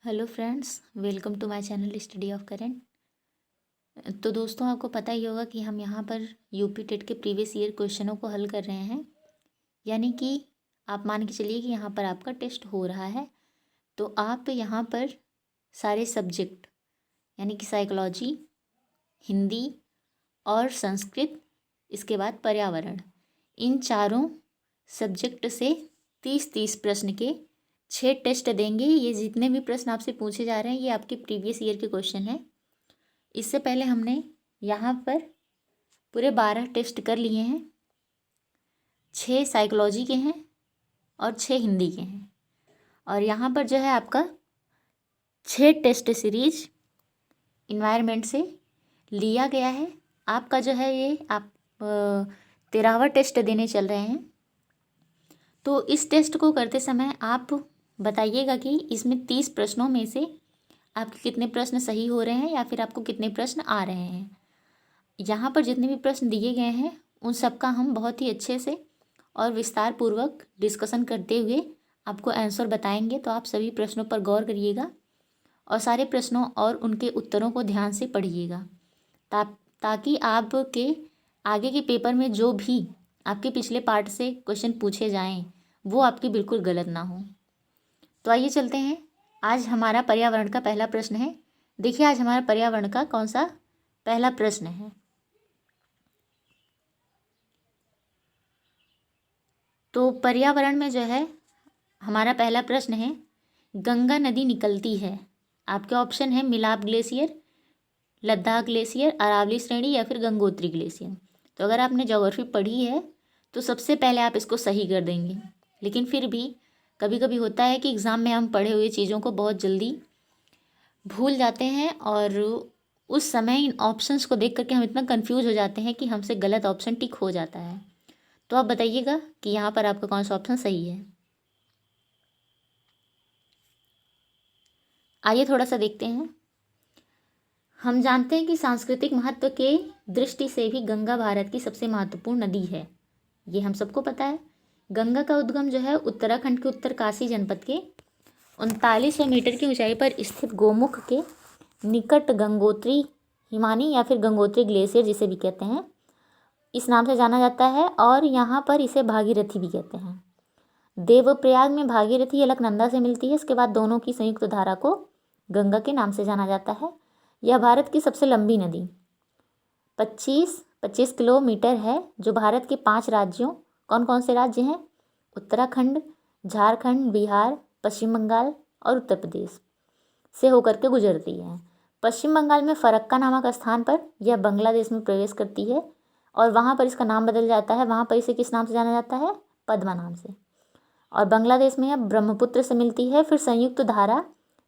Hello friends, welcome to my channel study of current. तो दोस्तों, आपको पता ही होगा कि हम यहाँ पर यूपी टेट के प्रीवियस ईयर क्वेश्चनों को हल कर रहे हैं। यानी कि आप मान के चलिए कि यहाँ पर आपका टेस्ट हो रहा है, तो आप यहाँ पर सारे सब्जेक्ट यानी कि साइकोलॉजी, हिंदी और संस्कृत, इसके बाद पर्यावरण, इन चारों सब्जेक्ट से 30-30 प्रश्न के 6 टेस्ट देंगे। ये जितने भी प्रश्न आपसे पूछे जा रहे हैं ये आपके प्रीवियस ईयर के क्वेश्चन हैं। इससे पहले हमने यहाँ पर पूरे 12 टेस्ट कर लिए हैं। 6 साइकोलॉजी के हैं और 6 हिंदी के हैं। और यहाँ पर जो है आपका 6 टेस्ट सीरीज इन्वायरमेंट से लिया गया है। आपका जो है ये आप 13वां टेस्ट देने चल रहे हैं। तो इस टेस्ट को करते समय आप बताइएगा कि इसमें 30 प्रश्नों में से आपके कितने प्रश्न सही हो रहे हैं या फिर आपको कितने प्रश्न आ रहे हैं। यहाँ पर जितने भी प्रश्न दिए गए हैं उन सब का हम बहुत ही अच्छे से और विस्तार पूर्वक डिस्कशन करते हुए आपको आंसर बताएंगे। तो आप सभी प्रश्नों पर गौर करिएगा और सारे प्रश्नों और उनके उत्तरों को ध्यान से पढ़िएगा ताकि आपके आगे के पेपर में जो भी आपके पिछले पार्ट से क्वेश्चन पूछे जाएं वो आपके बिल्कुल गलत ना हो। तो आइए चलते हैं। आज हमारा पर्यावरण का पहला प्रश्न है। देखिए, आज हमारा पर्यावरण का कौन सा पहला प्रश्न है। तो पर्यावरण में जो है हमारा पहला प्रश्न है, गंगा नदी निकलती है। आपके ऑप्शन है मिलाप ग्लेशियर, लद्दाख ग्लेशियर, अरावली श्रेणी या फिर गंगोत्री ग्लेशियर। तो अगर आपने ज्योग्राफी पढ़ी है तो सबसे पहले आप इसको सही कर देंगे। लेकिन फिर भी कभी कभी होता है कि एग्ज़ाम में हम पढ़े हुए चीज़ों को बहुत जल्दी भूल जाते हैं और उस समय इन ऑप्शंस को देख करके हम इतना कंफ्यूज हो जाते हैं कि हमसे गलत ऑप्शन टिक हो जाता है। तो आप बताइएगा कि यहाँ पर आपका कौन सा ऑप्शन सही है। आइए थोड़ा सा देखते हैं। हम जानते हैं कि सांस्कृतिक महत्व के दृष्टि से भी गंगा भारत की सबसे महत्वपूर्ण नदी है। ये हम सबको पता है। गंगा का उद्गम जो है उत्तराखंड के उत्तरकाशी जनपद के 3900 मीटर की ऊंचाई पर स्थित गोमुख के निकट गंगोत्री हिमानी या फिर गंगोत्री ग्लेशियर जिसे भी कहते हैं, इस नाम से जाना जाता है। और यहाँ पर इसे भागीरथी भी कहते हैं। देवप्रयाग में भागीरथी अलकनंदा से मिलती है। इसके बाद दोनों की संयुक्त धारा को गंगा के नाम से जाना जाता है। यह भारत की सबसे लंबी नदी 25 किलोमीटर है, जो भारत के 5 राज्यों, कौन कौन से राज्य हैं, उत्तराखंड, झारखंड, बिहार, पश्चिम बंगाल और उत्तर प्रदेश से होकर के गुजरती है। पश्चिम बंगाल में फरक्का नामक स्थान पर यह बांग्लादेश में प्रवेश करती है और वहाँ पर इसका नाम बदल जाता है। वहाँ पर इसे किस नाम से जाना जाता है, पद्मा नाम से। और बांग्लादेश में यह ब्रह्मपुत्र से मिलती है, फिर संयुक्त धारा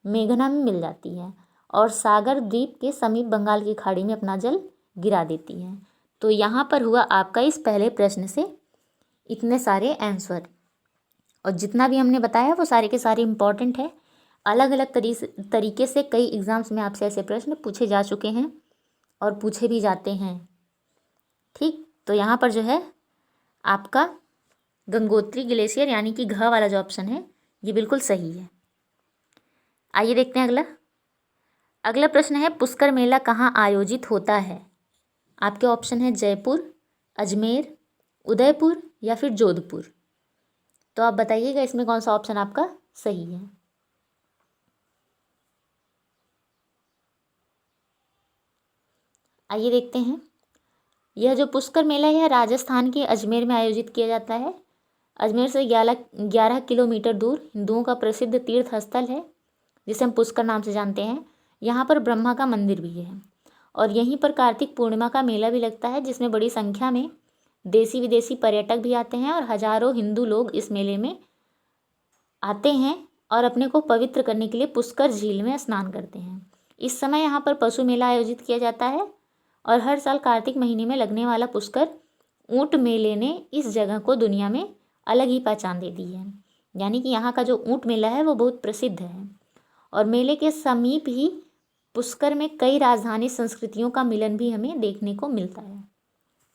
मेघना में मिल जाती है और सागर द्वीप के समीप बंगाल की खाड़ी में अपना जल गिरा देती है। तो यहाँ पर हुआ आपका इस पहले प्रश्न से इतने सारे आंसर, और जितना भी हमने बताया वो सारे के सारे इम्पॉर्टेंट है। अलग अलग तरीके से कई एग्ज़ाम्स में आपसे ऐसे प्रश्न पूछे जा चुके हैं और पूछे भी जाते हैं। ठीक, तो यहाँ पर जो है आपका गंगोत्री ग्लेशियर यानी कि घ वाला जो ऑप्शन है ये बिल्कुल सही है। आइए देखते हैं अगला प्रश्न है, पुष्कर मेला कहाँ आयोजित होता है। आपके ऑप्शन है जयपुर, अजमेर, उदयपुर या फिर जोधपुर। तो आप बताइएगा इसमें कौन सा ऑप्शन आपका सही है। आइए देखते हैं। यह जो पुष्कर मेला है राजस्थान के अजमेर में आयोजित किया जाता है। अजमेर से 11 किलोमीटर दूर हिंदुओं का प्रसिद्ध तीर्थ स्थल है जिसे हम पुष्कर नाम से जानते हैं। यहाँ पर ब्रह्मा का मंदिर भी है और यहीं पर कार्तिक पूर्णिमा का मेला भी लगता है, जिसमें बड़ी संख्या में देसी विदेशी पर्यटक भी आते हैं और हजारों हिंदू लोग इस मेले में आते हैं और अपने को पवित्र करने के लिए पुष्कर झील में स्नान करते हैं। इस समय यहाँ पर पशु मेला आयोजित किया जाता है और हर साल कार्तिक महीने में लगने वाला पुष्कर ऊंट मेले ने इस जगह को दुनिया में अलग ही पहचान दे दी है। यानी कि यहाँ का जो ऊंट मेला है वो बहुत प्रसिद्ध है और मेले के समीप ही पुष्कर में कई राजधानी संस्कृतियों का मिलन भी हमें देखने को मिलता है।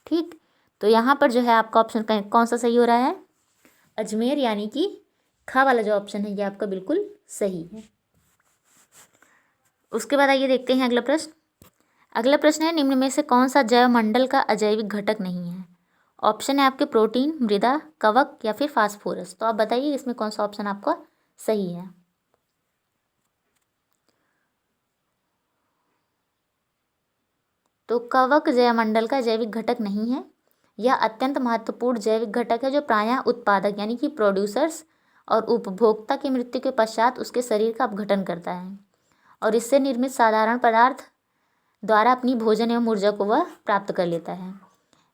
ठीक, तो यहाँ पर जो है आपका ऑप्शन कौन सा सही हो रहा है, अजमेर, यानी कि खा वाला जो ऑप्शन है ये आपका बिल्कुल सही है। उसके बाद आइए देखते हैं अगला प्रश्न। अगला प्रश्न है, निम्न में से कौन सा जैव मंडल का अजैविक घटक नहीं है? ऑप्शन है आपके प्रोटीन, मृदा, कवक या फिर फास्फोरस। तो आप बताइए इसमें कौन सा ऑप्शन आपका सही है। तो कवक जैवमंडल का जैविक घटक नहीं है। यह अत्यंत महत्वपूर्ण जैविक घटक है जो प्रायः उत्पादक यानी कि प्रोड्यूसर्स और उपभोक्ता की मृत्यु के पश्चात उसके शरीर का अपघटन करता है और इससे निर्मित साधारण पदार्थ द्वारा अपनी भोजन एवं ऊर्जा को वह प्राप्त कर लेता है।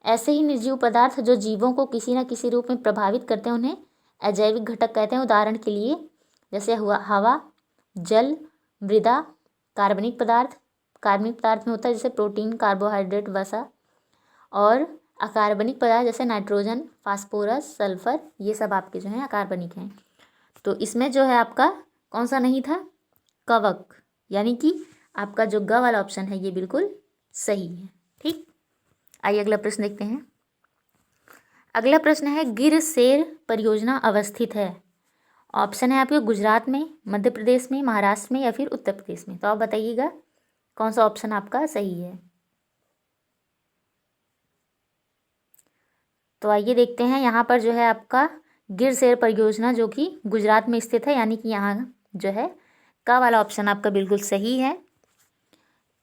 ऐसे ही निर्जीव पदार्थ जो जीवों को किसी न किसी रूप में प्रभावित करते हैं उन्हें अजैविक घटक कहते हैं। उदाहरण के लिए जैसे हुआ हवा, जल, मृदा, कार्बनिक पदार्थ में होता है जैसे प्रोटीन, कार्बोहाइड्रेट, वसा, और अकार्बनिक पदार्थ जैसे नाइट्रोजन, फास्फोरस, सल्फर, ये सब आपके जो हैं अकार्बनिक हैं। तो इसमें जो है आपका कौन सा नहीं था? कवक, यानी कि आपका जो ग वाला ऑप्शन है ये बिल्कुल सही है। ठीक, आइए अगला प्रश्न देखते हैं। अगला प्रश्न है, गिर सेर परियोजना अवस्थित है। ऑप्शन है आपके गुजरात में, मध्य प्रदेश में, महाराष्ट्र में या फिर उत्तर प्रदेश में। तो आप बताइएगा कौन सा ऑप्शन आपका सही है। तो आइए देखते हैं, यहाँ पर जो है आपका गिर सेर परियोजना जो कि गुजरात में स्थित है, यानी कि यहाँ जो है का वाला ऑप्शन आपका बिल्कुल सही है।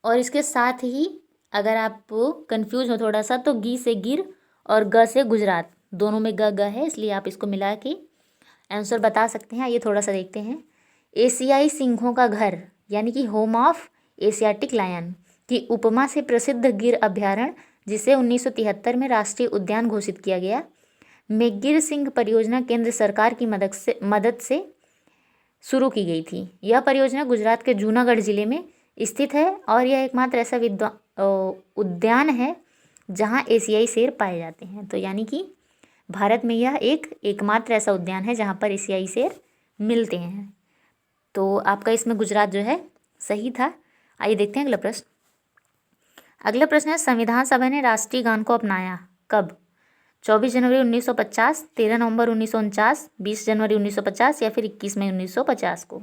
और इसके साथ ही अगर आप कंफ्यूज हो थोड़ा सा तो गी से गिर और ग से गुजरात, दोनों में ग ग है, इसलिए आप इसको मिला के आंसर बता सकते हैं। ये थोड़ा सा देखते हैं। एशियाई सिंहों का घर यानी कि होम ऑफ एशियाटिक लायन की उपमा से प्रसिद्ध गिर अभयारण्य, जिसे 1973 में राष्ट्रीय उद्यान घोषित किया गया, में गिर सिंह परियोजना केंद्र सरकार की मदद से शुरू की गई थी। यह परियोजना गुजरात के जूनागढ़ जिले में स्थित है और यह एकमात्र ऐसा उद्यान है जहां एशियाई शेर पाए जाते हैं। तो यानी कि भारत में यह एकमात्र ऐसा उद्यान है जहां पर एशियाई शेर मिलते हैं। तो आपका इसमें गुजरात जो है सही था। आइए देखते हैं अगला प्रश्न। अगला प्रश्न है, संविधान सभा ने राष्ट्रीय गान को अपनाया कब? 24 जनवरी 1950, 13 नवंबर 1949, 20 जनवरी 1950 या फिर 21 मई 1950 को।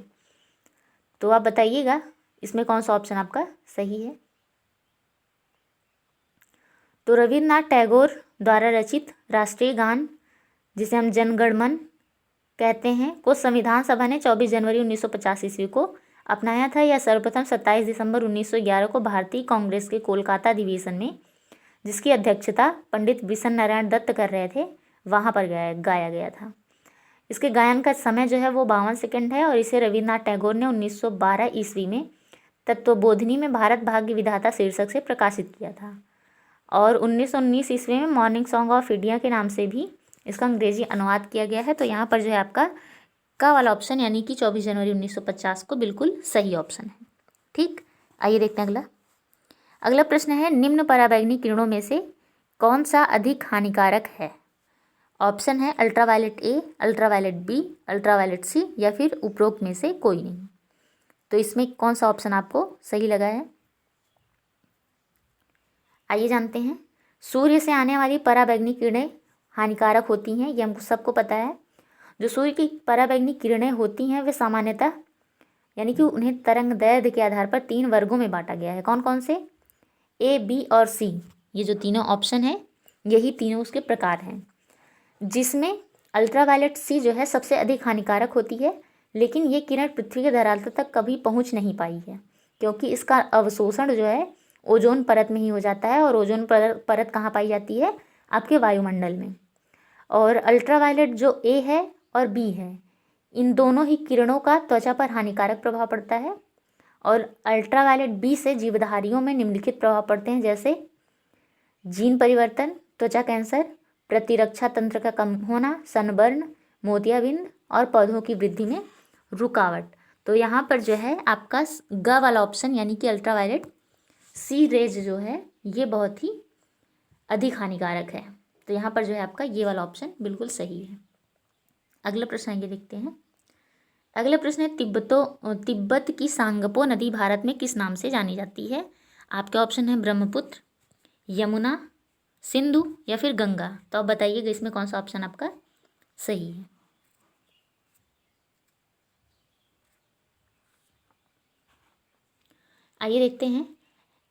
तो आप बताइएगा इसमें कौन सा ऑप्शन आपका सही है। तो रविन्द्रनाथ टैगोर द्वारा रचित राष्ट्रीय गान, जिसे हम जन गण मन कहते हैं, को संविधान सभा ने 24 जनवरी 1950 ईस्वी को अपनाया था। यह सर्वप्रथम 27 दिसंबर 1911 को भारतीय कांग्रेस के कोलकाता अधिवेशन में, जिसकी अध्यक्षता पंडित बिशन नारायण दत्त कर रहे थे, वहाँ पर गाया गया था। इसके गायन का समय जो है वो 52 सेकंड है और इसे रविन्द्रनाथ टैगोर ने 1912 ईस्वी में तत्वबोधिनी में भारत भाग्य विधाता शीर्षक से प्रकाशित किया था और 1919 ईस्वी में मॉर्निंग सॉन्ग ऑफ इंडिया के नाम से भी इसका अंग्रेजी अनुवाद किया गया है। तो यहाँ पर जो है आपका का वाला ऑप्शन यानी कि 24 जनवरी 1950 को बिल्कुल सही ऑप्शन है। ठीक, आइए देखते हैं अगला प्रश्न है, निम्न पराबैंगनी किरणों में से कौन सा अधिक हानिकारक है? ऑप्शन है ultraviolet A, ultraviolet B, ultraviolet C या फिर उपरोक्त में से कोई नहीं। तो इसमें कौन सा ऑप्शन आपको सही लगा है? आइए जानते हैं। सूर्य से आने वाली पराबैंगनी किरणें हानिकारक होती हैं, ये हमको सबको पता है। जो सूर्य की पराबैंगनी किरणें होती हैं वे सामान्यतः यानी कि उन्हें तरंग दैर्ध्य के आधार पर 3 वर्गों में बांटा गया है। कौन कौन से? ए, बी और सी, ये जो तीनों ऑप्शन हैं यही तीनों उसके प्रकार हैं, जिसमें अल्ट्रावायलेट सी जो है सबसे अधिक हानिकारक होती है, लेकिन ये किरण पृथ्वी के धरातल तक कभी पहुंच नहीं पाई है क्योंकि इसका अवशोषण जो है ओजोन परत में ही हो जाता है और ओजोन परत कहाँ पाई जाती है? आपके वायुमंडल में। और अल्ट्रावायलेट जो ए है और बी है, इन दोनों ही किरणों का त्वचा पर हानिकारक प्रभाव पड़ता है और अल्ट्रावायलेट बी से जीवधारियों में निम्नलिखित प्रभाव पड़ते हैं, जैसे जीन परिवर्तन, त्वचा कैंसर, प्रतिरक्षा तंत्र का कम होना, सनबर्न, मोतियाबिंद और पौधों की वृद्धि में रुकावट। तो यहाँ पर जो है आपका ग वाला ऑप्शन यानी कि अल्ट्रावायलेट सी रेज जो है ये बहुत ही अधिक हानिकारक है। तो यहाँ पर जो है आपका ये वाला ऑप्शन बिल्कुल सही है। अगला प्रश्न आगे देखते हैं। अगला प्रश्न है, तिब्बत की सांगपो नदी भारत में किस नाम से जानी जाती है? आपके ऑप्शन है ब्रह्मपुत्र, यमुना, सिंधु या फिर गंगा। तो आप बताइएगा इसमें कौन सा ऑप्शन आपका सही है। आइए देखते हैं।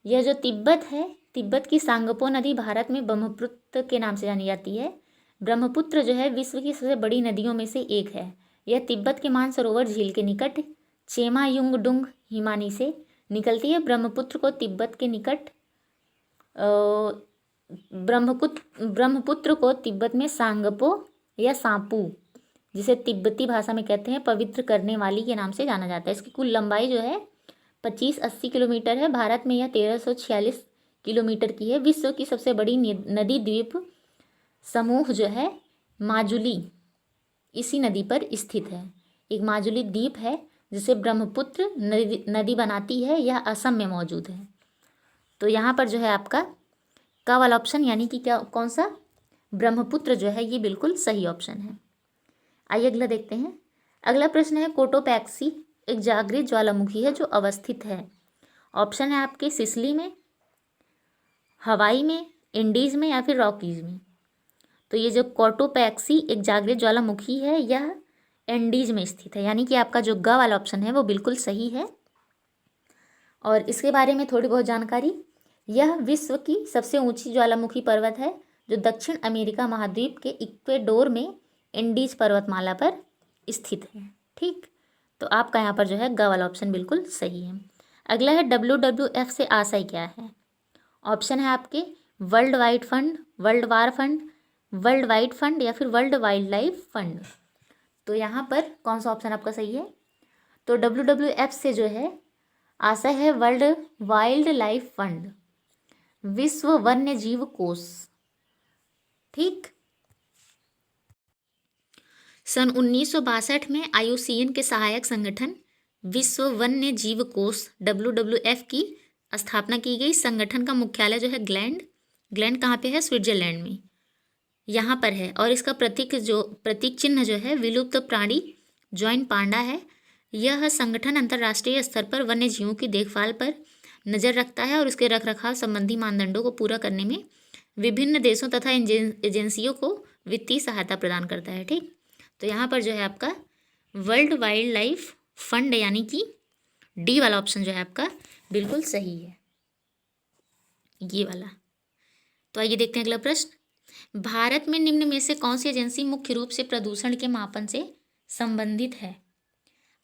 यह जो तिब्बत है, तिब्बत की सांगपो नदी भारत में ब्रह्मपुत्र के नाम से जानी जाती है। ब्रह्मपुत्र जो है विश्व की सबसे बड़ी नदियों में से एक है। यह तिब्बत के मानसरोवर झील के निकट चेमायुंगडुंग हिमानी से निकलती है। ब्रह्मपुत्र को तिब्बत के निकट ब्रह्मपुत्र को तिब्बत में सांगपो या सांपू, जिसे तिब्बती भाषा में कहते हैं पवित्र करने वाली के नाम से जाना जाता है। इसकी कुल लंबाई जो है 25-80 किलोमीटर है। भारत में यह 1346 किलोमीटर की है। विश्व की सबसे बड़ी नदी द्वीप समूह जो है माजुली इसी नदी पर स्थित है। एक माजुली द्वीप है जिसे ब्रह्मपुत्र नदी बनाती है, यह असम में मौजूद है। तो यहाँ पर जो है आपका का वाला ऑप्शन यानी कि क्या, कौन सा, ब्रह्मपुत्र जो है ये बिल्कुल सही ऑप्शन है। आइए अगला देखते हैं। अगला प्रश्न है कोटोपैक्सी एक जागृत ज्वालामुखी है जो अवस्थित है। ऑप्शन है आपके सिसिली में, हवाई में, इंडीज में या फिर रॉकीज में। तो ये जो कोटोपैक्सी एक जागृत ज्वालामुखी है यह एंडीज में स्थित है, यानी कि आपका जो ग वाला ऑप्शन है वो बिल्कुल सही है। और इसके बारे में थोड़ी बहुत जानकारी, यह विश्व की सबसे ऊंची ज्वालामुखी पर्वत है जो दक्षिण अमेरिका महाद्वीप के इक्वेडोर में एंडीज पर्वतमाला पर स्थित है। ठीक, तो आपका यहाँ पर जो है ग वाला ऑप्शन बिल्कुल सही है। अगला है WWF से आशय क्या है। ऑप्शन है आपके world wide fund, world war fund, world wide fund या फिर वर्ल्ड वाइल्ड लाइफ फंड। तो यहाँ पर कौन सा ऑप्शन आपका सही है। तो WWF से जो है आशय है वर्ल्ड वाइल्ड लाइफ फंड, विश्व वन्य जीव कोष। ठीक, सन 1962 में IUCN के सहायक संगठन विश्व वन्य जीव कोष WWF की स्थापना की गई। संगठन का मुख्यालय जो है ग्लैंड कहाँ पे है, स्विट्जरलैंड में यहाँ पर है। और इसका प्रतीक चिन्ह जो है विलुप्त प्राणी जॉइन पांडा है। यह संगठन अंतर्राष्ट्रीय स्तर पर वन्य जीवों की देखभाल पर नज़र रखता है और इसके रखरखाव संबंधी मानदंडों को पूरा करने में विभिन्न देशों तथा एजेंसियों को वित्तीय सहायता प्रदान करता है। ठीक, तो यहाँ पर जो है आपका वर्ल्ड वाइल्ड लाइफ फंड यानी कि डी वाला ऑप्शन जो है आपका बिल्कुल सही है, ये वाला। तो आइए देखते हैं अगला प्रश्न। भारत में निम्न में से कौन सी एजेंसी मुख्य रूप से प्रदूषण के मापन से संबंधित है।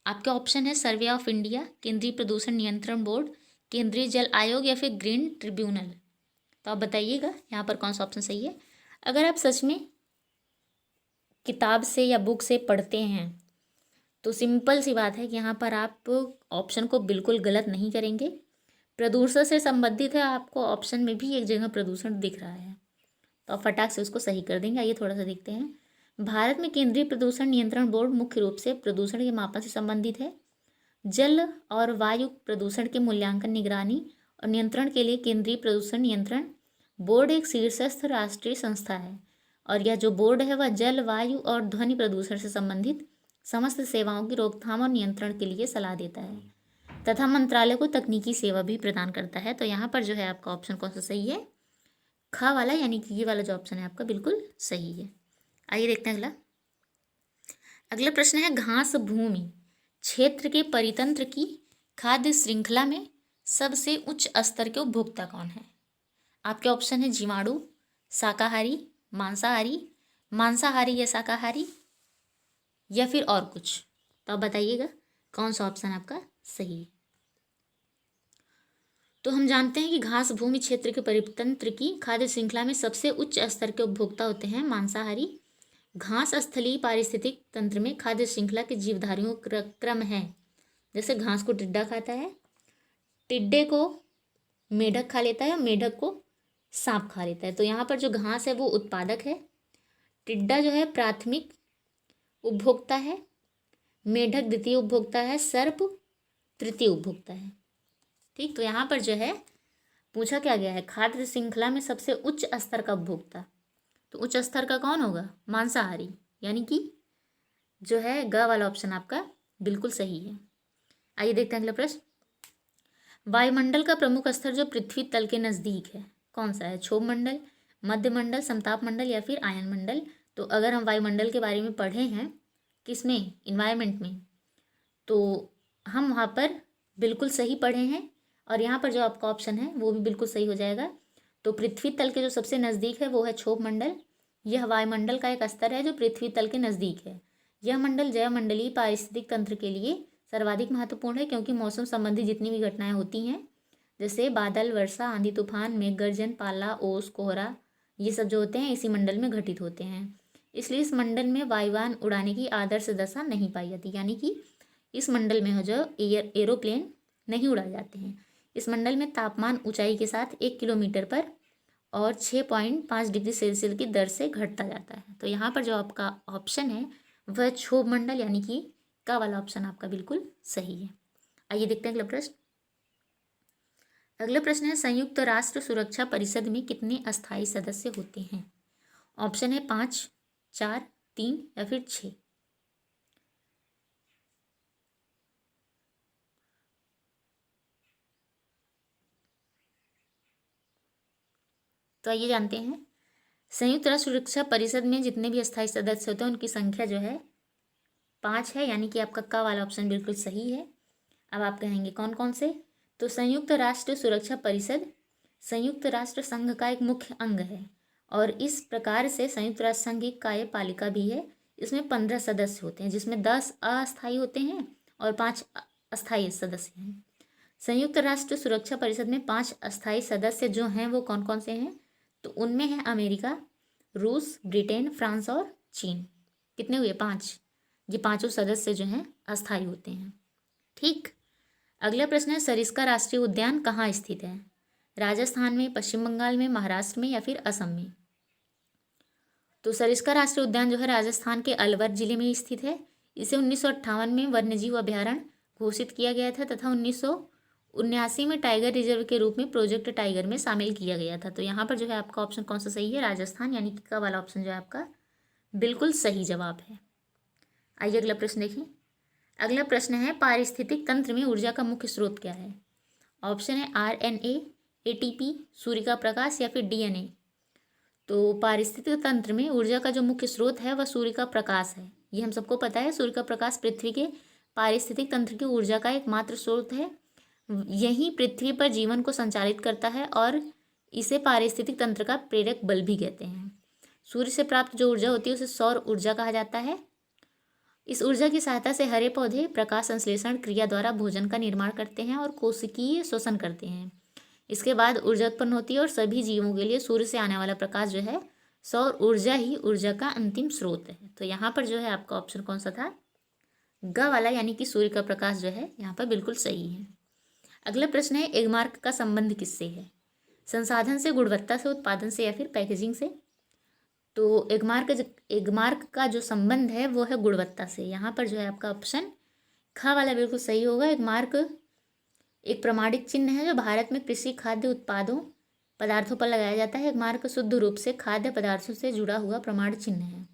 आपके ऑप्शन है सर्वे ऑफ इंडिया, केंद्रीय प्रदूषण नियंत्रण बोर्ड, केंद्रीय जल आयोग या फिर ग्रीन ट्रिब्यूनल। तो आप बताइएगा यहाँ पर कौन सा ऑप्शन सही है। अगर आप सच में किताब से या बुक से पढ़ते हैं तो सिंपल सी बात है कि यहाँ पर आप ऑप्शन को बिल्कुल गलत नहीं करेंगे। प्रदूषण से संबंधित है, आपको ऑप्शन में भी एक जगह प्रदूषण दिख रहा है तो आप फटाक से उसको सही कर देंगे। आइए थोड़ा सा देखते हैं। भारत में केंद्रीय प्रदूषण नियंत्रण बोर्ड मुख्य रूप से प्रदूषण के मापन से संबंधित है। जल और वायु प्रदूषण के मूल्यांकन, निगरानी और नियंत्रण के लिए केंद्रीय प्रदूषण नियंत्रण बोर्ड एक शीर्षस्थ राष्ट्रीय संस्था है और यह जो बोर्ड है वह जल, वायु और ध्वनि प्रदूषण से संबंधित समस्त सेवाओं की रोकथाम और नियंत्रण के लिए सलाह देता है तथा मंत्रालय को तकनीकी सेवा भी प्रदान करता है। तो यहाँ पर जो है आपका ऑप्शन कौन सा सही है, खा वाला, यानी कि ये वाला जो ऑप्शन है आपका बिल्कुल सही है। आइए देखते हैं अगला प्रश्न है घास भूमि क्षेत्र के परितंत्र की खाद्य श्रृंखला में सबसे उच्च स्तर के उपभोक्ता कौन है। आपके ऑप्शन है जीवाणु, शाकाहारी, मांसाहारी या शाकाहारी या फिर और कुछ। तो आप बताइएगा कौन सा ऑप्शन आपका सही है। तो हम जानते हैं कि घास भूमि क्षेत्र के परितंत्र की खाद्य श्रृंखला में सबसे उच्च स्तर के उपभोक्ता होते हैं मांसाहारी। घास स्थलीय पारिस्थितिक तंत्र में खाद्य श्रृंखला के जीवधारियों का क्रम है। जैसे घास को टिड्डा खाता है, टिड्डे को मेढक खा लेता है और मेढक को सांप खा लेता है। तो यहाँ पर जो घास है वो उत्पादक है, टिड्डा जो है प्राथमिक उपभोक्ता है, मेढक द्वितीय उपभोक्ता है, सर्प तृतीय उपभोक्ता है। ठीक, तो यहाँ पर जो है पूछा क्या गया है, खाद्य श्रृंखला में सबसे उच्च स्तर का उपभोक्ता। तो उच्च स्तर का कौन होगा, मांसाहारी, यानी कि जो है ग वाला ऑप्शन आपका बिल्कुल सही है। आइए देखते हैं अगला प्रश्न। वायुमंडल का प्रमुख स्तर जो पृथ्वी तल के नज़दीक है कौन सा है, क्षोभ मंडल, मध्य मंडल, समताप मंडल या फिर आयन मंडल। तो अगर हम वायुमंडल के बारे में पढ़े हैं किसमें, इन्वायरमेंट में, तो हम वहाँ पर बिल्कुल सही पढ़े हैं और यहाँ पर जो आपका ऑप्शन है वो भी बिल्कुल सही हो जाएगा। तो पृथ्वी तल के जो सबसे नज़दीक है वो है क्षोभ मंडल। यह वायुमंडल का एक स्तर है जो पृथ्वी तल के नज़दीक है। यह मंडल जैवमंडलीय पारिस्थितिक तंत्र के लिए सर्वाधिक महत्वपूर्ण है, क्योंकि मौसम संबंधी जितनी भी घटनाएं होती हैं, जैसे बादल, वर्षा, आंधी तूफान, मेघ गर्जन, पाला, ओस, कोहरा, ये सब जो होते हैं इसी मंडल में घटित होते हैं। इसलिए इस मंडल में वायुयान उड़ाने की आदर्श दशा नहीं पाई जाती, यानी कि इस मंडल में हो जो एरोप्लेन नहीं उड़ाए जाते हैं। इस मंडल में तापमान ऊंचाई के साथ 1 किलोमीटर पर और 6.5 डिग्री सेल्सियस की दर से घटता जाता है। तो यहाँ पर जो आपका ऑप्शन है वह क्षोभ मंडल यानी कि का वाला ऑप्शन आपका बिल्कुल सही है। आइए देखते हैं अगला प्रश्न। अगला प्रश्न है, संयुक्त राष्ट्र सुरक्षा परिषद में कितने अस्थायी सदस्य होते हैं? ऑप्शन है 5, 4, 3 या फिर 6। तो आइए जानते हैं। संयुक्त राष्ट्र सुरक्षा परिषद में जितने भी अस्थायी सदस्य होते हैं उनकी संख्या जो है 5 है, यानी कि आपका का वाला ऑप्शन बिल्कुल सही है। अब आप कहेंगे कौन कौन से? तो संयुक्त राष्ट्र सुरक्षा परिषद संयुक्त राष्ट्र संघ का एक मुख्य अंग है और इस प्रकार से संयुक्त राष्ट्र संघ एक कार्यपालिका भी है। इसमें 15 सदस्य होते हैं, जिसमें 10 अस्थायी होते हैं और 5 अस्थायी सदस्य हैं। संयुक्त राष्ट्र सुरक्षा परिषद में 5 अस्थायी सदस्य जो हैं वो कौन कौन से हैं? तो उनमें है अमेरिका, रूस, ब्रिटेन, फ्रांस और चीन। कितने हुए? 5। ये पांचों सदस्य जो हैं अस्थायी होते हैं। ठीक। अगला प्रश्न है, सरिस्का राष्ट्रीय उद्यान कहाँ स्थित है? राजस्थान में, पश्चिम बंगाल में, महाराष्ट्र में या फिर असम में? तो सरिस्का राष्ट्रीय उद्यान जो है राजस्थान के अलवर जिले में स्थित है। इसे 1958 में वन्यजीव अभ्यारण्य घोषित किया गया था तथा 1979 में टाइगर रिजर्व के रूप में प्रोजेक्ट टाइगर में शामिल किया गया था। तो यहाँ पर जो है आपका ऑप्शन कौन सा सही है? राजस्थान, यानी कि का वाला ऑप्शन जो है आपका बिल्कुल सही जवाब है। आइए अगला प्रश्न देखें। अगला प्रश्न है, पारिस्थितिक तंत्र में ऊर्जा का मुख्य स्रोत क्या है? ऑप्शन है RNA, ATP, सूर्य का प्रकाश या फिर DNA। तो पारिस्थितिक तंत्र में ऊर्जा का जो मुख्य स्रोत है वह सूर्य का प्रकाश है। ये हम सबको पता है। सूर्य का प्रकाश पृथ्वी के पारिस्थितिक तंत्र की ऊर्जा का एकमात्र स्रोत है। यही पृथ्वी पर जीवन को संचालित करता है और इसे पारिस्थितिक तंत्र का प्रेरक बल भी कहते हैं। सूर्य से प्राप्त जो ऊर्जा होती है उसे सौर ऊर्जा कहा जाता है। इस ऊर्जा की सहायता से हरे पौधे प्रकाश संश्लेषण क्रिया द्वारा भोजन का निर्माण करते हैं और कोशिकीय श्वसन करते हैं। इसके बाद ऊर्जा उत्पन्न होती है और सभी जीवों के लिए सूर्य से आने वाला प्रकाश जो है सौर ऊर्जा ही ऊर्जा का अंतिम स्रोत है। तो यहाँ पर जो है आपका ऑप्शन कौन सा था? ग वाला, यानी कि सूर्य का प्रकाश जो है यहाँ पर बिल्कुल सही है। अगला प्रश्न है, एगमार्क का संबंध किससे है? संसाधन से, गुणवत्ता से, उत्पादन से या फिर पैकेजिंग से? तो एगमार्क का जो संबंध है वो है गुणवत्ता से। यहाँ पर जो है आपका ऑप्शन खा वाला बिल्कुल सही होगा। एगमार्क एक प्रमाणित चिन्ह है जो भारत में कृषि खाद्य उत्पादों पदार्थों पर लगाया जाता है। एगमार्क शुद्ध रूप से खाद्य पदार्थों से जुड़ा हुआ प्रमाणित चिन्ह है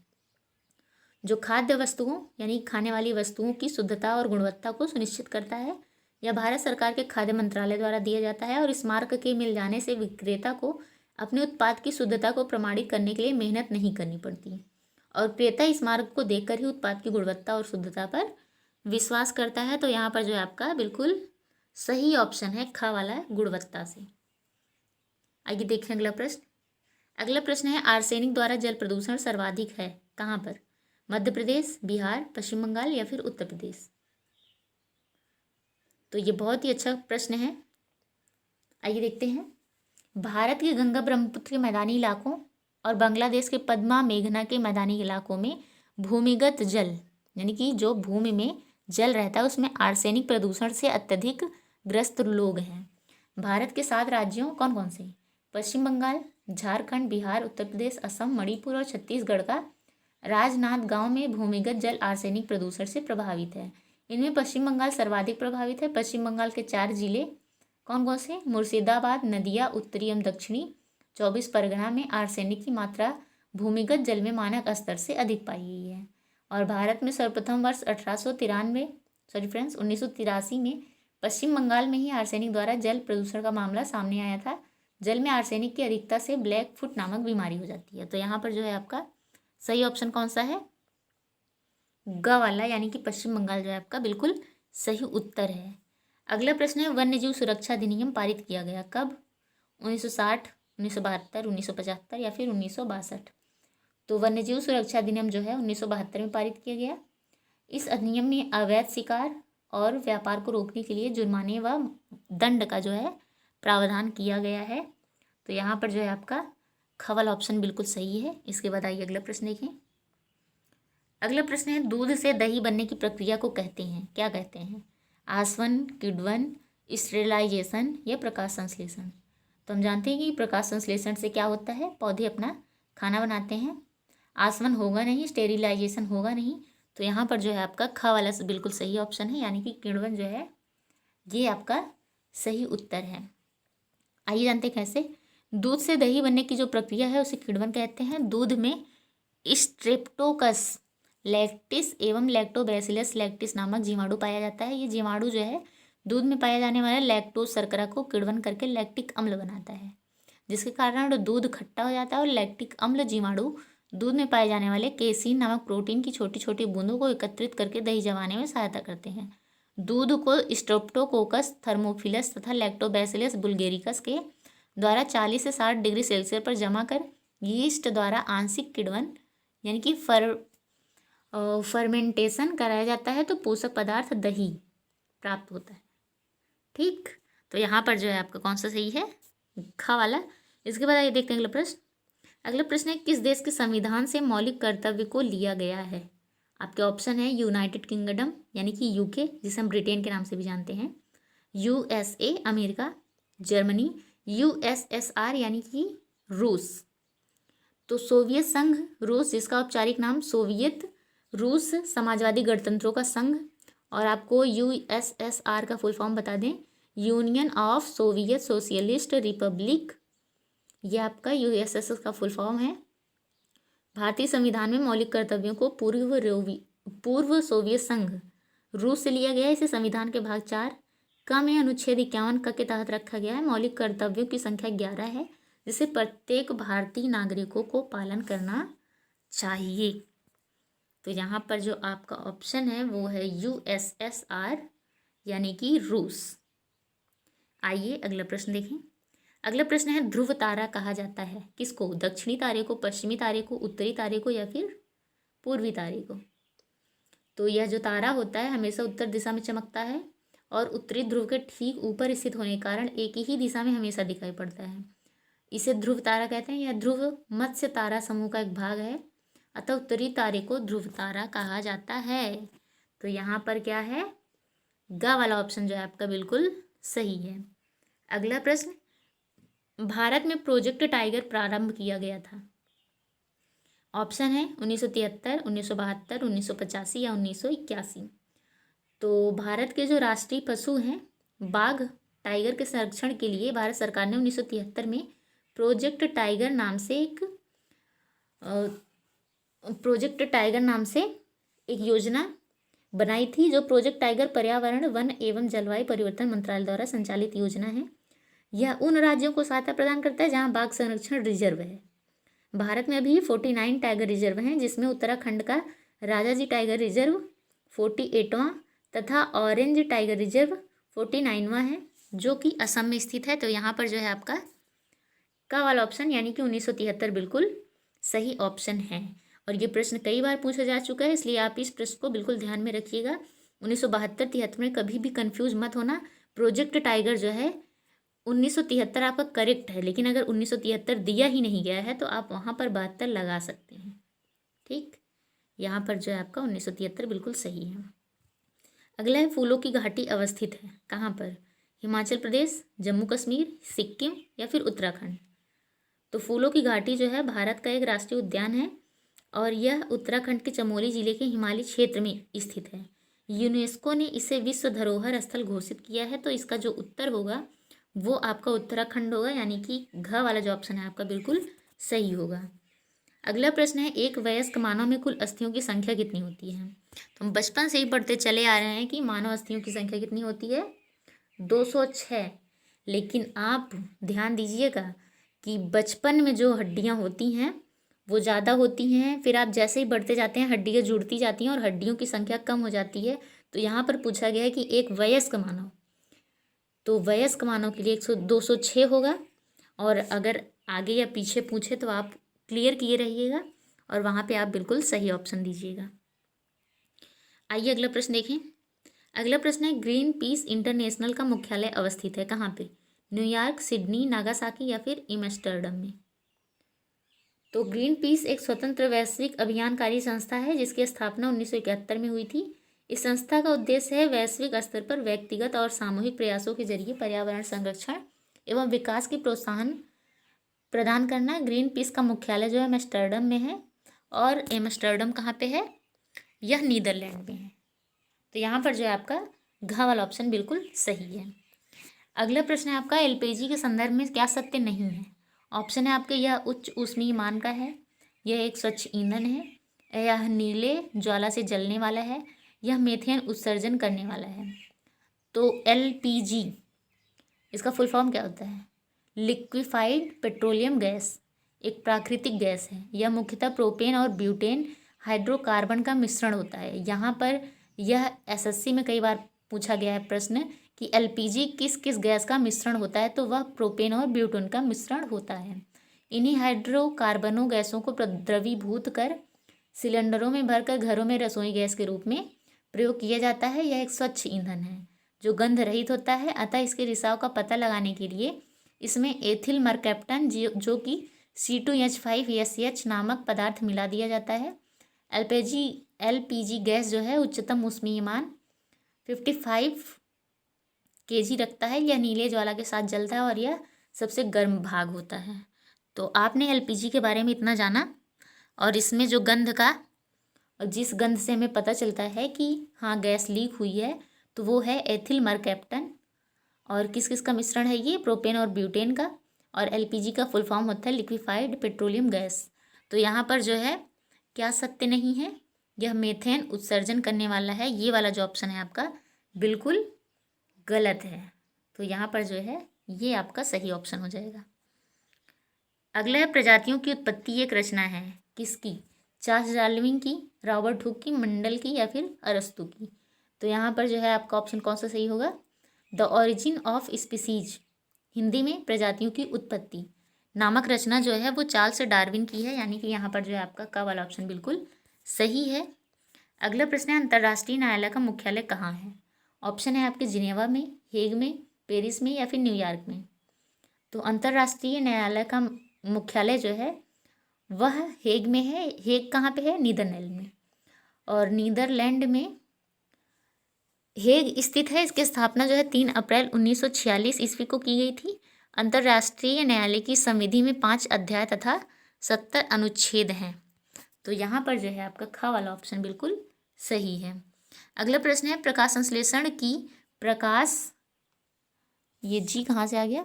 जो खाद्य वस्तुओं यानी खाने वाली वस्तुओं की शुद्धता और गुणवत्ता को सुनिश्चित करता है। यह भारत सरकार के खाद्य मंत्रालय द्वारा दिया जाता है और इस मार्क के मिल जाने से विक्रेता को अपने उत्पाद की शुद्धता को प्रमाणित करने के लिए मेहनत नहीं करनी पड़ती और क्रेता इस मार्क को देखकर ही उत्पाद की गुणवत्ता और शुद्धता पर विश्वास करता है। तो यहाँ पर जो है आपका बिल्कुल सही ऑप्शन है खा वाला, गुणवत्ता से। आइए देखें अगला प्रश्न। अगला प्रश्न है, आर्सेनिक द्वारा जल प्रदूषण सर्वाधिक है कहाँ पर? मध्य प्रदेश, बिहार, पश्चिम बंगाल या फिर उत्तर प्रदेश? तो ये बहुत ही अच्छा प्रश्न है। आइए देखते हैं। भारत के गंगा ब्रह्मपुत्र के मैदानी इलाकों और बांग्लादेश के पद्मा मेघना के मैदानी इलाकों में भूमिगत जल यानी कि जो भूमि में जल रहता है उसमें आर्सेनिक प्रदूषण से अत्यधिक ग्रस्त लोग हैं। भारत के 7 राज्यों कौन कौन से? पश्चिम बंगाल, झारखंड, बिहार, उत्तर प्रदेश, असम, मणिपुर और छत्तीसगढ़ का राजनांदगांव में भूमिगत जल आर्सेनिक प्रदूषण से प्रभावित है। इनमें पश्चिम बंगाल सर्वाधिक प्रभावित है। पश्चिम बंगाल के 4 जिले कौन कौन से? मुर्शिदाबाद, नदिया, उत्तरी एवं दक्षिणी 24 परगना में आर्सेनिक की मात्रा भूमिगत जल में मानक स्तर से अधिक पाई गई है। और भारत में सर्वप्रथम वर्ष 1983 में पश्चिम बंगाल में ही आर्सेनिक द्वारा जल प्रदूषण का मामला सामने आया था। जल में आर्सेनिक की अधिकता से ब्लैक फुट नामक बीमारी हो जाती है। तो यहाँ पर जो है आपका सही ऑप्शन कौन सा है? ग वाला, यानी कि पश्चिम बंगाल जो है आपका बिल्कुल सही उत्तर है। अगला प्रश्न है वन्य जीव सुरक्षा अधिनियम पारित किया गया कब? 1960, 1972, 1975 या फिर 1962। तो वन्य जीव सुरक्षा अधिनियम जो है 1972 में पारित किया गया। इस अधिनियम में अवैध शिकार और व्यापार को रोकने के लिए जुर्माने व दंड का जो है प्रावधान किया गया है। तो यहाँ पर जो है आपका ख वाला ऑप्शन बिल्कुल सही है। इसके बाद आइए अगला प्रश्न देखें। अगला प्रश्न है दूध से दही बनने की प्रक्रिया को कहते हैं, क्या कहते हैं? आसवन, किण्वन, स्टेरिलाइजेशन या प्रकाश संश्लेषण। तो हम जानते हैं कि प्रकाश संश्लेषण से क्या होता है, पौधे अपना खाना बनाते हैं। आसवन होगा नहीं, स्टेरिलाइजेशन होगा नहीं। तो यहाँ पर जो है आपका ख वाला बिल्कुल सही ऑप्शन है, यानी कि किण्वन जो है ये आपका सही उत्तर है। आइए जानते हैं कैसे। दूध से दही बनने की जो प्रक्रिया है उसे किण्वन कहते हैं। दूध में स्ट्रेप्टोकस लैक्टिस एवं लैक्टोबैसिलस लैक्टिस नामक जीवाणु पाया जाता है। ये जीवाणु जो है दूध में पाया जाने वाला लैक्टोज शर्करा को किण्वन करके लैक्टिक अम्ल बनाता है, जिसके कारण दूध खट्टा हो जाता है और लैक्टिक अम्ल जीवाणु दूध में पाए जाने वाले केसीन नामक प्रोटीन की छोटी छोटी बूंदों को एकत्रित करके दही जमाने में सहायता करते हैं। दूध को स्ट्रेप्टोकोकस थर्मोफिलस तथा लैक्टोबैसिलस बुल्गेरिकस के द्वारा 40 से 60 डिग्री सेल्सियस पर जमा कर यीस्ट द्वारा आंशिक किण्वन यानी कि फर्मेंटेशन कराया जाता है, तो पोषक पदार्थ दही प्राप्त होता है। ठीक, तो यहाँ पर जो है आपका कौन सा सही है, ख वाला। इसके बाद आइए देखते हैं अगला प्रश्न। अगला प्रश्न है किस देश के संविधान से मौलिक कर्तव्य को लिया गया है? आपके ऑप्शन है यूनाइटेड किंगडम यानी कि यूके, जिसे हम ब्रिटेन के नाम से भी जानते हैं, यूएसए अमेरिका, जर्मनी, यूएसएसआर यानी कि रूस। तो सोवियत संघ रूस, जिसका औपचारिक नाम सोवियत रूस समाजवादी गणतंत्रों का संघ, और आपको यूएसएसआर का फुल फॉर्म बता दें, union of Soviet socialist Republic, ये आपका यूएसएसआर का फुल फॉर्म है। भारतीय संविधान में मौलिक कर्तव्यों को पूर्व सोवियत संघ रूस से लिया गया है। इसे संविधान के भाग 4 क में अनुच्छेद 51 क के तहत रखा गया है। मौलिक कर्तव्यों की संख्या 11 है, जिसे प्रत्येक भारतीय नागरिकों को पालन करना चाहिए। तो यहाँ पर जो आपका ऑप्शन है वो है यूएसएसआर यानी कि रूस। आइए अगला प्रश्न देखें। अगला प्रश्न है ध्रुव तारा कहा जाता है किसको? दक्षिणी तारे को, पश्चिमी तारे को, उत्तरी तारे को या फिर पूर्वी तारे को? तो यह जो तारा होता है हमेशा उत्तर दिशा में चमकता है और उत्तरी ध्रुव के ठीक ऊपर स्थित होने के कारण एक ही दिशा में हमेशा दिखाई पड़ता है। इसे ध्रुव तारा कहते हैं। यह ध्रुव मत्स्य तारा समूह का एक भाग है, अतः उत्तरी तारे को ध्रुव तारा कहा जाता है। तो यहाँ पर क्या है, ग वाला ऑप्शन जो है आपका बिल्कुल सही है। अगला प्रश्न, भारत में प्रोजेक्ट टाइगर प्रारंभ किया गया था। ऑप्शन है 1973, 1972, 1985 या 1981। तो भारत के जो राष्ट्रीय पशु हैं बाघ, टाइगर के संरक्षण के लिए भारत सरकार ने 1973 में प्रोजेक्ट टाइगर नाम से एक योजना बनाई थी, जो प्रोजेक्ट टाइगर पर्यावरण, वन एवं जलवायु परिवर्तन मंत्रालय द्वारा संचालित योजना है। यह उन राज्यों को सहायता प्रदान करता है जहां बाघ संरक्षण रिजर्व है। भारत में अभी 49 टाइगर रिजर्व हैं, जिसमें उत्तराखंड का राजाजी टाइगर रिजर्व 48वां तथा ऑरेंज टाइगर रिजर्व 49वां है, जो कि असम में स्थित है। तो यहाँ पर जो है आपका का वाला ऑप्शन यानी कि 1973 बिल्कुल सही ऑप्शन है। और ये प्रश्न कई बार पूछा जा चुका है, इसलिए आप इस प्रश्न को बिल्कुल ध्यान में रखिएगा। 1972-73 में कभी भी कंफ्यूज मत होना। प्रोजेक्ट टाइगर जो है 1973 आपका करेक्ट है, लेकिन अगर 1973 दिया ही नहीं गया है तो आप वहाँ पर 72 लगा सकते हैं। ठीक, यहाँ पर जो है आपका 1973 बिल्कुल सही है। अगला है फूलों की घाटी अवस्थित है कहाँ पर? हिमाचल प्रदेश, जम्मू कश्मीर, सिक्किम या फिर उत्तराखंड? तो फूलों की घाटी जो है भारत का एक राष्ट्रीय उद्यान है और यह उत्तराखंड के चमोली जिले के हिमालय क्षेत्र में स्थित है। यूनेस्को ने इसे विश्व धरोहर स्थल घोषित किया है। तो इसका जो उत्तर होगा वो आपका उत्तराखंड होगा, यानी कि घ वाला जो ऑप्शन है आपका बिल्कुल सही होगा। अगला प्रश्न है एक वयस्क मानव में कुल अस्थियों की संख्या कितनी होती है? तो हम बचपन से ही पढ़ते चले आ रहे हैं कि मानव अस्थियों की संख्या कितनी होती है? 206। लेकिन आप ध्यान दीजिएगा कि बचपन में जो हड्डियां होती हैं वो ज़्यादा होती हैं, फिर आप जैसे ही बढ़ते जाते हैं हड्डियां जुड़ती जाती हैं और हड्डियों की संख्या कम हो जाती है। तो यहाँ पर पूछा गया है कि एक वयस्क मानव तो वयस्क मानव के लिए 206 होगा। और अगर आगे या पीछे पूछे तो आप क्लियर किए रहिएगा और वहाँ पे आप बिल्कुल सही ऑप्शन दीजिएगा। आइए अगला प्रश्न देखें। अगला प्रश्न है, ग्रीन पीस इंटरनेशनल का मुख्यालय अवस्थित है कहाँ पे? न्यूयॉर्क, सिडनी, नागासाकी या फिर एम्स्टर्डम में? तो ग्रीन पीस एक स्वतंत्र वैश्विक अभियानकारी संस्था है जिसकी स्थापना 1971 में हुई थी। इस संस्था का उद्देश्य है वैश्विक स्तर पर व्यक्तिगत और सामूहिक प्रयासों के जरिए पर्यावरण संरक्षण एवं विकास की प्रोत्साहन प्रदान करना। ग्रीन पीस का मुख्यालय जो है एम्स्टर्डम में है। और एम्स्टर्डम कहाँ पे है? यह नीदरलैंड में है। तो यहाँ पर जो है आपका घ वाला ऑप्शन बिल्कुल सही है। अगला प्रश्न है आपका, एलपीजी के संदर्भ में क्या सत्य नहीं है? ऑप्शन है आपके, यह उच्च ऊष्मीय मान का है, यह एक स्वच्छ ईंधन है, यह नीले ज्वाला से जलने वाला है, यह मीथेन उत्सर्जन करने वाला है। तो एलपीजी इसका फुल फॉर्म क्या होता है? लिक्विफाइड पेट्रोलियम गैस, एक प्राकृतिक गैस है। यह मुख्यतः प्रोपेन और ब्यूटेन हाइड्रोकार्बन का मिश्रण होता है। यहाँ पर यह एसएससी में कई बार पूछा गया है प्रश्न कि एलपीजी किस किस गैस का मिश्रण होता है, तो वह प्रोपेन और ब्यूटेन का मिश्रण होता है। इन्हीं हाइड्रोकार्बनों गैसों को द्रवीभूत कर सिलेंडरों में भरकर घरों में रसोई गैस के रूप में प्रयोग किया जाता है। यह एक स्वच्छ ईंधन है जो गंध रहित होता है, अतः इसके रिसाव का पता लगाने के लिए इसमें एथिल मरकैप्टन जो कि C2H5SH नामक पदार्थ मिला दिया जाता है। एलपीजी गैस जो है उच्चतम ऊष्मीय मान 55 kg रखता है। यह नीले ज्वाला के साथ जलता है और यह सबसे गर्म भाग होता है। तो आपने एलपीजी के बारे में इतना जाना, और इसमें जो गंध का, और जिस गंध से हमें पता चलता है कि हाँ गैस लीक हुई है, तो वो है एथिल मरकैप्टन। और किस किस का मिश्रण है ये? प्रोपेन और ब्यूटेन का। और एलपीजी का फुल फॉर्म होता है लिक्विफाइड पेट्रोलियम गैस। तो यहाँ पर जो है क्या सत्य नहीं है? यह मीथेन उत्सर्जन करने वाला है। ये वाला जो ऑप्शन है आपका बिल्कुल गलत है। तो यहाँ पर जो है ये आपका सही ऑप्शन हो जाएगा। अगला है, प्रजातियों की उत्पत्ति एक रचना है किसकी? चार्ल्स डार्विन की, रॉबर्ट हुक की, मंडल की या फिर अरस्तू की? तो यहाँ पर जो है आपका ऑप्शन कौन सा सही होगा? The origin of species, Hindi में प्रजातियों की उत्पत्ति नामक रचना जो है वो चार्ल्स डार्विन की है। यानी कि यहाँ पर जो है आपका क वाला ऑप्शन बिल्कुल सही है। अगला प्रश्न है, अंतर्राष्ट्रीय न्यायालय का मुख्यालय कहाँ है? ऑप्शन है आपके जिनेवा में, हेग में, पेरिस में या फिर न्यूयॉर्क में? तो अंतर्राष्ट्रीय न्यायालय का मुख्यालय जो है वह हेग में है। हेग कहाँ पे है? नीदरलैंड में। और नीदरलैंड में हेग स्थित है। इसकी स्थापना जो है 3 अप्रैल 1946 ईस्वी को की गई थी। अंतर्राष्ट्रीय न्यायालय की संविधि में 5 अध्याय तथा 70 अनुच्छेद हैं। तो यहाँ पर जो है आपका ख वाला ऑप्शन बिल्कुल सही है। अगला प्रश्न है, प्रकाश संश्लेषण की ये जी कहाँ से आ गया?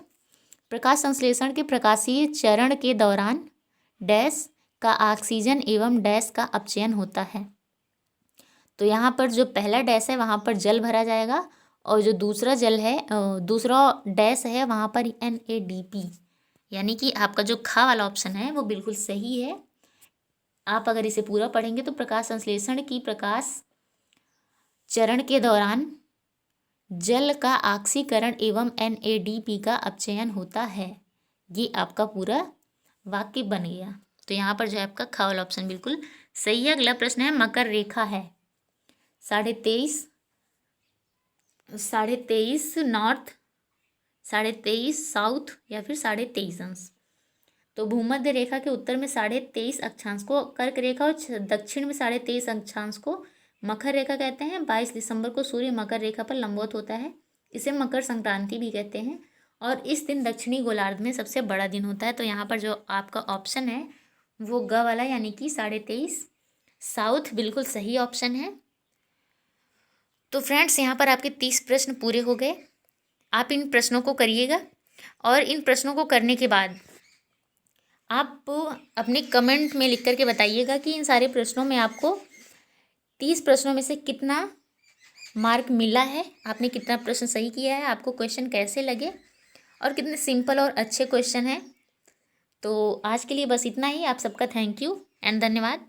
प्रकाश संश्लेषण के प्रकाशीय चरण के दौरान डैश का ऑक्सीजन एवं डैश का अपचयन होता है। तो यहाँ पर जो पहला डैश है वहाँ पर जल भरा जाएगा, और जो दूसरा डैश है वहाँ पर NADP। यानी कि आपका जो ख वाला ऑप्शन है वो बिल्कुल सही है। आप अगर इसे पूरा पढ़ेंगे तो प्रकाश संश्लेषण की प्रकाश चरण के दौरान जल का ऑक्सीकरण एवं NADP का अपचयन होता है। ये आपका पूरा वाक्य बन गया। तो यहाँ पर जो है आपका ख वाला ऑप्शन बिल्कुल सही है। अगला प्रश्न है, मकर रेखा है 23.5 नॉर्थ, 23.5 साउथ या फिर 23.5 अंश? तो भूमध्य रेखा के उत्तर में 23.5 अक्षांश को कर्क रेखा और दक्षिण में 23.5 अक्षांश को मकर रेखा कहते हैं। 22 दिसंबर को सूर्य मकर रेखा पर लंबवत होता है। इसे मकर संक्रांति भी कहते हैं। और इस दिन दक्षिणी गोलार्ध में सबसे बड़ा दिन होता है। तो यहाँ पर जो आपका ऑप्शन है वो ग वाला यानी कि 23.5 साउथ बिल्कुल सही ऑप्शन है। तो फ्रेंड्स यहाँ पर आपके 30 प्रश्न पूरे हो गए। आप इन प्रश्नों को करिएगा, और इन प्रश्नों को करने के बाद आप अपने कमेंट में लिख करके बताइएगा कि इन सारे प्रश्नों में आपको 30 प्रश्नों में से कितना मार्क मिला है, आपने कितना प्रश्न सही किया है, आपको क्वेश्चन कैसे लगे और कितने सिंपल और अच्छे क्वेश्चन हैं। तो आज के लिए बस इतना ही। आप सबका थैंक यू एंड धन्यवाद।